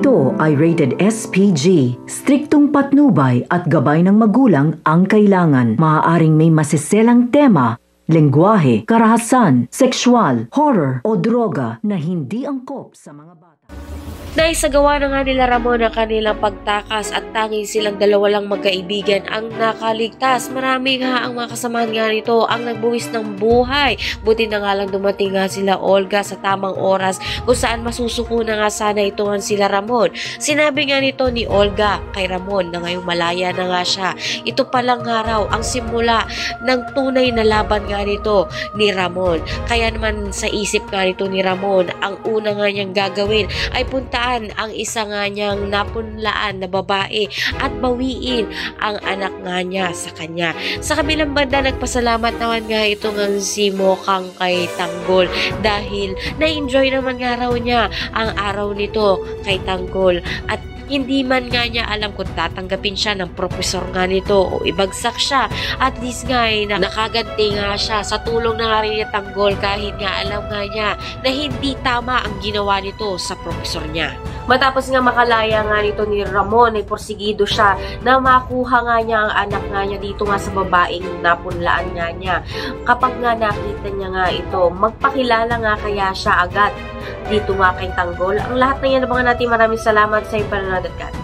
Ito ay rated SPG. Striktong patnubay at gabay ng magulang ang kailangan. Maaaring may masiselang tema, lengguwahe, karahasan, sexual, horror o droga na hindi angkop sa mga bata. Naisagawa na nga nila Ramon ang kanilang pagtakas at tanging silang dalawa lang magkaibigan ang nakaligtas. Marami nga ang mga kasamahan nga nito ang nagbuwis ng buhay. Buti na nga lang dumating nga sila Olga sa tamang oras kung saan masusuko na nga sana itungan sila Ramon. Sinabi nga nito ni Olga kay Ramon na ngayong malaya na nga siya. Ito palang nga raw ang simula ng tunay na laban nga nito ni Ramon. Kaya naman sa isip nga nito ni Ramon, ang una nga niyang gagawin ay punta ang isa nga niyang napunlaan na babae at bawiin ang anak nga niya sa kanya. Sa kabilang banda, nagpasalamat naman nga ito ng si Mokang kay Tanggol dahil na-enjoy naman nga raw niya ang araw nito kay Tanggol at hindi man nga niya alam kung tatanggapin siya ng profesor nga nito o ibagsak siya. At least nga nakaganti nga siya sa tulong na nga rin niya Tanggol kahit nga alam nga niya na hindi tama ang ginawa nito sa profesor niya. Matapos nga makalaya nga nito ni Ramon ay porsigido siya na makuha nga niya ang anak nga niya dito nga sa babaeng napunlaan nga niya. Kapag nga nakita niya nga ito, magpakilala nga kaya siya agad dito nga kay Tanggol. Ang lahat na yan, abangan natin. Maraming salamat sa ipanonood at